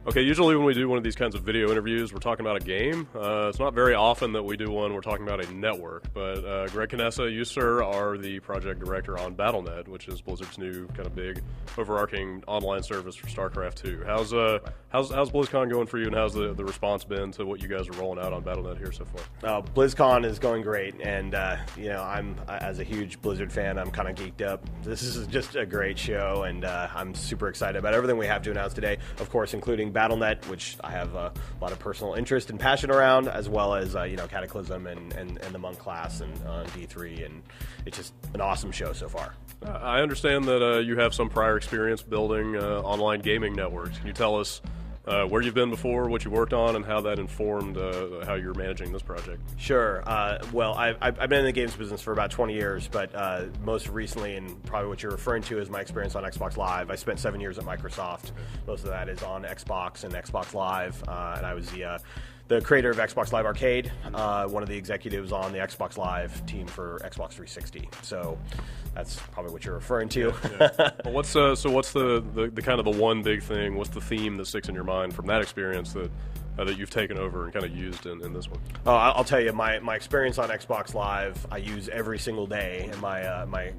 Okay, usually when we do one of these kinds of video interviews, we're talking about a game. It's not very often that we do one we're talking about a network, but Greg Canessa, you, sir, are the project director on Battle.net, which is Blizzard's new kind of big, overarching online service for StarCraft 2. How's BlizzCon going for you, and how's the response been to what you guys are rolling out on Battle.net here so far? BlizzCon is going great, and I'm as a huge Blizzard fan, I'm kind of geeked up. This is just a great show, and I'm super excited about everything we have to announce today, of course, including Battle.net, which I have a lot of personal interest and passion around, as well as Cataclysm and the Monk class and D3, and it's just an awesome show so far. I understand that you have some prior experience building online gaming networks. Can you tell us where you've been before, what you worked on, and how that informed how you're managing this project? Sure. Well, I've been in the games business for about 20 years, but most recently, and probably what you're referring to, is my experience on Xbox Live. I spent 7 years at Microsoft. Most of that is on Xbox and Xbox Live, and I was the creator of Xbox Live Arcade, one of the executives on the Xbox Live team for Xbox 360. So that's probably what you're referring to. Yeah. Well, what's the kind of the one big thing? What's the theme that sticks in your mind from that experience that you've taken over and kind of used in this one? Oh, I'll tell you, my experience on Xbox Live, I use every single day in my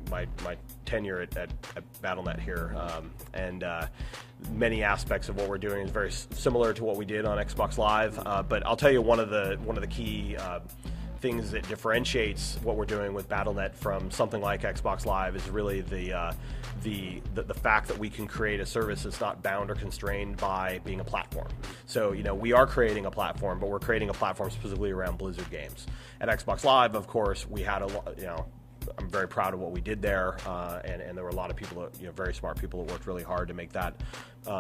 tenure at Battle.net here, and many aspects of what we're doing is very similar to what we did on Xbox Live. But I'll tell you, one of the key things that differentiates what we're doing with Battle.net from something like Xbox Live is really the fact that we can create a service that's not bound or constrained by being a platform. So, we are creating a platform, but we're creating a platform specifically around Blizzard games. At Xbox Live, of course, we had I'm very proud of what we did there, and there were a lot of people, very smart people that worked really hard to make that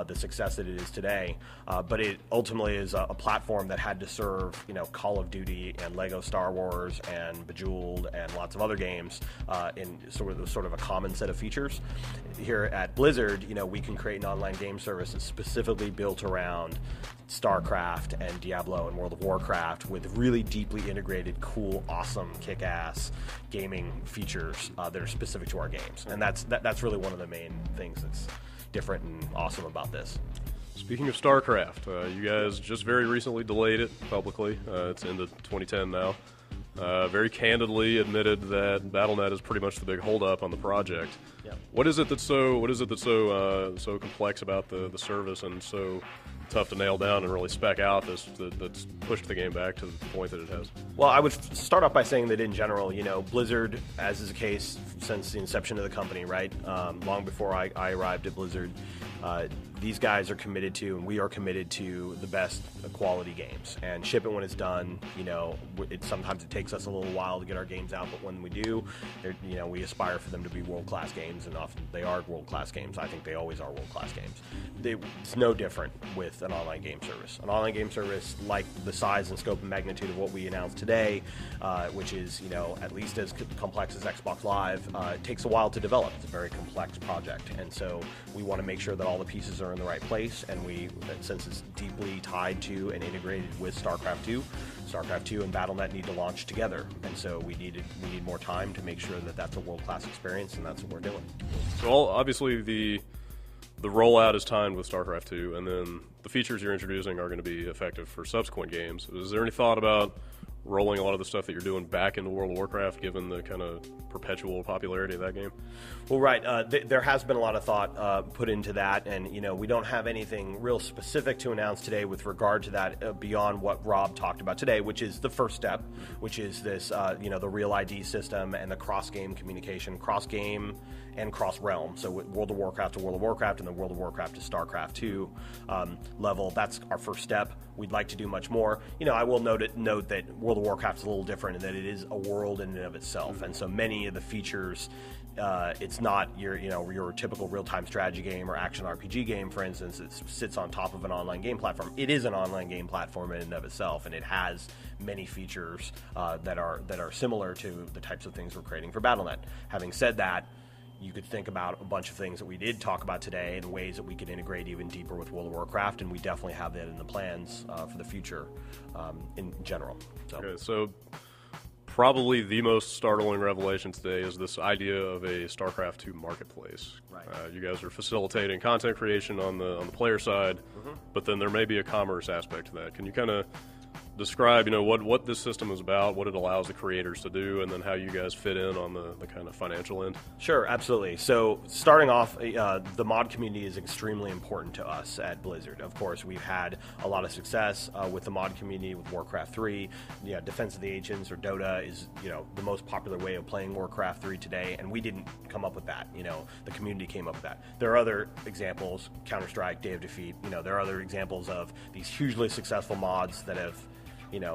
the success that it is today. But it ultimately is a platform that had to serve, Call of Duty and Lego Star Wars and Bejeweled and lots of other games in sort of a common set of features. Here at Blizzard, we can create an online game service that's specifically built around StarCraft and Diablo and World of Warcraft with really deeply integrated, cool, awesome, kick-ass gaming features that are specific to our games. And that's really one of the main things that's different and awesome about this. Speaking of StarCraft, you guys just very recently delayed it publicly. It's into 2010 now. Very candidly admitted that Battle.net is pretty much the big holdup on the project. Yep. What is it that's so complex about the service and so tough to nail down and really spec out that's pushed the game back to the point that it has? Well, I would start off by saying that in general, Blizzard, as is the case since the inception of the company, right? Long before I arrived at Blizzard, these guys are committed to, and we are committed to, the best quality games. And ship it when it's done. Sometimes it takes us a little while to get our games out, but when we do, we aspire for them to be world-class games, and often they are world-class games. I think they always are world-class games. It's no different with an online game service. An online game service, like the size and scope and magnitude of what we announced today, which is, at least as complex as Xbox Live, it takes a while to develop. It's a very complex project, and so we want to make sure that all the pieces are in the right place, and since it's deeply tied to and integrated with StarCraft 2 and Battle.net need to launch together, and so we need more time to make sure that that's a world-class experience, and that's what we're doing. So obviously the rollout is timed with StarCraft 2, and then the features you're introducing are going to be effective for subsequent games. Is there any thought about rolling a lot of the stuff that you're doing back into World of Warcraft, given the kind of perpetual popularity of that game? Well, right. There has been a lot of thought put into that, and we don't have anything real specific to announce today with regard to that beyond what Rob talked about today, which is the first step, which is this, the real ID system and the cross-game communication, cross-game and cross-realm. So World of Warcraft to World of Warcraft and then World of Warcraft to StarCraft 2 level. That's our first step. We'd like to do much more. I will note that World of Warcraft is a little different in that it is a world in and of itself, and so many of the features, it's not your typical real-time strategy game or action RPG game, for instance. It sits on top of an online game platform. It is an online game platform in and of itself, and it has many features that are similar to the types of things we're creating for Battle.net. Having said that, you could think about a bunch of things that we did talk about today and ways that we could integrate even deeper with World of Warcraft, and we definitely have that in the plans for the future in general. Okay, so probably the most startling revelation today is this idea of a StarCraft 2 marketplace. Right. You guys are facilitating content creation on the player side, but then there may be a commerce aspect to that. Can you kind of describe, what this system is about, what it allows the creators to do, and then how you guys fit in on the kind of financial end? Sure, absolutely. So starting off, the mod community is extremely important to us at Blizzard. Of course, we've had a lot of success with the mod community with Warcraft 3. Defense of the Ancients, or Dota, is the most popular way of playing Warcraft 3 today, and we didn't come up with that. The community came up with that. There are other examples, Counter-Strike, Day of Defeat. There are other examples of these hugely successful mods that have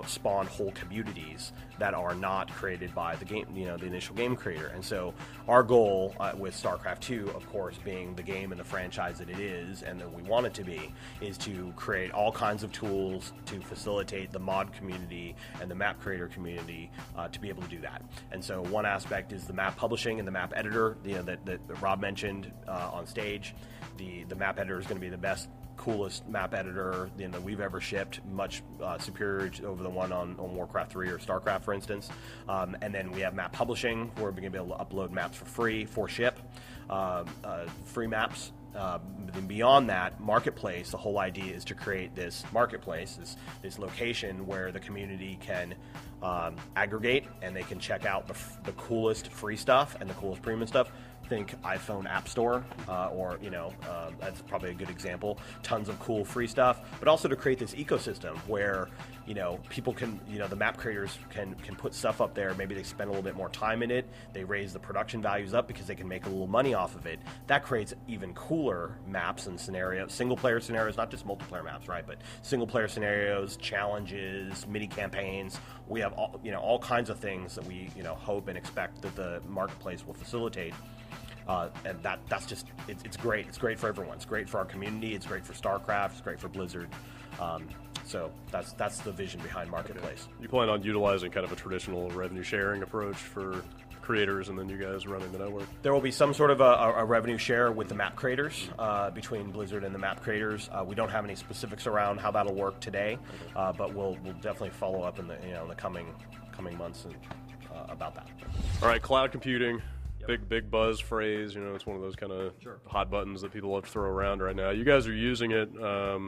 spawn whole communities that are not created by the game, the initial game creator. And so our goal with StarCraft 2, of course, being the game and the franchise that it is and that we want it to be, is to create all kinds of tools to facilitate the mod community and the map creator community to be able to do that. And so one aspect is the map publishing and the map editor, that Rob mentioned on stage. The map editor is going to be the best, coolest map editor that we've ever shipped, much superior over the one on Warcraft 3 or StarCraft, for instance. And then we have map publishing, where we're going to be able to upload maps for free for ship, free maps. Then beyond that, marketplace, the whole idea is to create this marketplace, this location where the community can aggregate and they can check out the coolest free stuff and the coolest premium stuff. Think iPhone App Store, or that's probably a good example. Tons of cool free stuff, but also to create this ecosystem where people can, the map creators can put stuff up there. Maybe they spend a little bit more time in it. They raise the production values up because they can make a little money off of it. That creates even cooler maps and scenarios, single player scenarios, not just multiplayer maps, right? But single player scenarios, challenges, mini campaigns. We have all kinds of things that we hope and expect that the marketplace will facilitate. And that's just, it's great. It's great for everyone. It's great for our community. It's great for StarCraft. It's great for Blizzard. So that's the vision behind Marketplace. You plan on utilizing kind of a traditional revenue sharing approach for creators and then you guys running the network? There will be some sort of a revenue share with the map creators, between Blizzard and the map creators. We don't have any specifics around how that'll work today, but we'll definitely follow up in the the coming months about that. All right, cloud computing. Big buzz phrase, it's one of those kind of hot buttons that people love to throw around right now. You guys are using it, but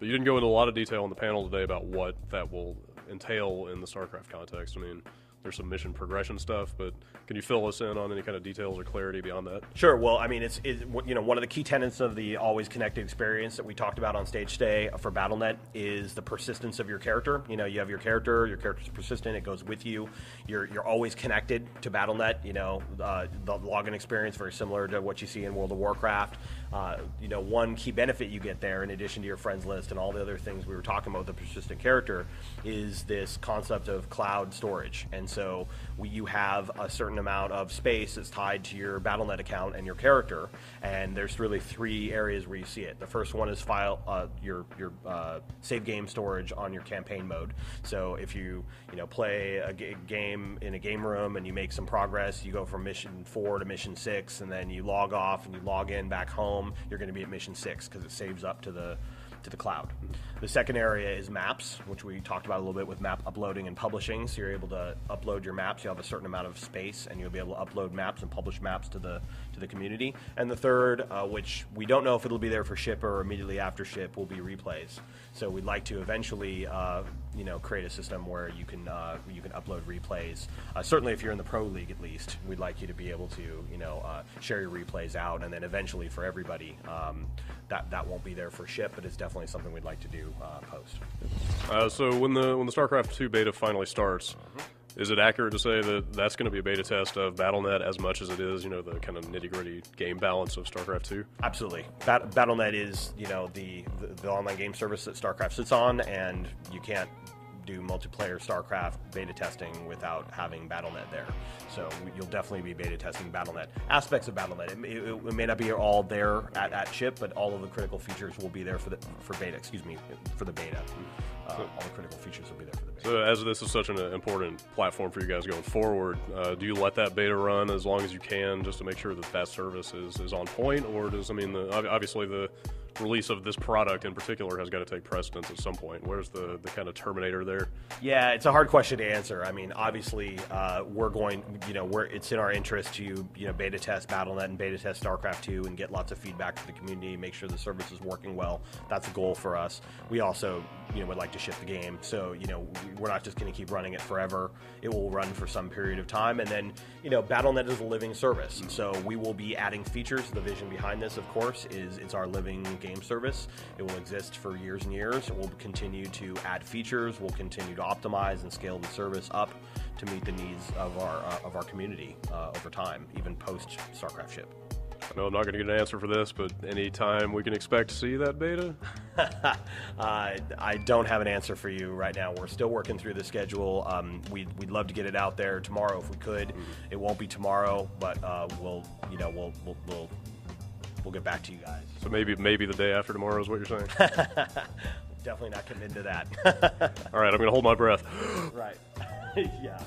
you didn't go into a lot of detail on the panel today about what that will entail in the StarCraft context. I mean, there's some mission progression stuff, but can you fill us in on any kind of details or clarity beyond that? Sure. Well, I mean, it's one of the key tenets of the always connected experience that we talked about on stage today for Battle.net is the persistence of your character. You have your character's persistent, it goes with you. You're always connected to Battle.net. The login experience very similar to what you see in World of Warcraft. One key benefit you get there, in addition to your friends list and all the other things we were talking about with the persistent character, is this concept of cloud storage. And so you have a certain amount of space that's tied to your Battle.net account and your character, and there's really three areas where you see it. The first one is your save game storage on your campaign mode. So if you play a game in a game room and you make some progress, you go from mission 4 to mission 6, and then you log off and you log in back home, you're going to be at mission 6 because it saves up to the cloud. The second area is maps, which we talked about a little bit with map uploading and publishing. So you're able to upload your maps. You have a certain amount of space, and you'll be able to upload maps and publish maps to the community. And the third, which we don't know if it'll be there for ship or immediately after ship, will be replays. So we'd like to eventually, create a system where you can upload replays. Certainly, if you're in the pro league, at least, we'd like you to be able to share your replays out, and then eventually for everybody. That won't be there for ship, but it's definitely something we'd like to do post. So when the StarCraft 2 beta finally starts, is it accurate to say that that's going to be a beta test of Battle.net as much as it is, the kind of nitty-gritty game balance of StarCraft 2? Absolutely. Battle.net is, the online game service that StarCraft sits on, and you can't do multiplayer StarCraft beta testing without having Battle.net there. So you'll definitely be beta testing Battle.net. Aspects of Battle.net. It may not be all there at ship, but all of the critical features will be there for the beta. All the critical features will be there for the beta. So as this is such an important platform for you guys going forward, do you let that beta run as long as you can just to make sure that service is on point? Or obviously the release of this product in particular has got to take precedence at some point. Where's the kind of terminator there? Yeah, it's a hard question to answer. I mean, obviously, we're going, it's in our interest to, beta test Battle.net and beta test StarCraft 2 and get lots of feedback from the community, make sure the service is working well. That's a goal for us. We also, would like to ship the game. So, we're not just going to keep running it forever. It will run for some period of time. And then, Battle.net is a living service. So we will be adding features. The vision behind this, of course, is it's our living game service. It will exist for years and years. We'll continue to add features. We'll continue to optimize and scale the service up to meet the needs of our community over time, even post StarCraft ship. I know I'm not going to get an answer for this, but any time we can expect to see that beta? I don't have an answer for you right now. We're still working through the schedule. We'd love to get it out there tomorrow if we could. It won't be tomorrow, but we'll get back to you guys. So maybe the day after tomorrow is what you're saying? Definitely not committed to that. All right, I'm going to hold my breath. Right. Yeah.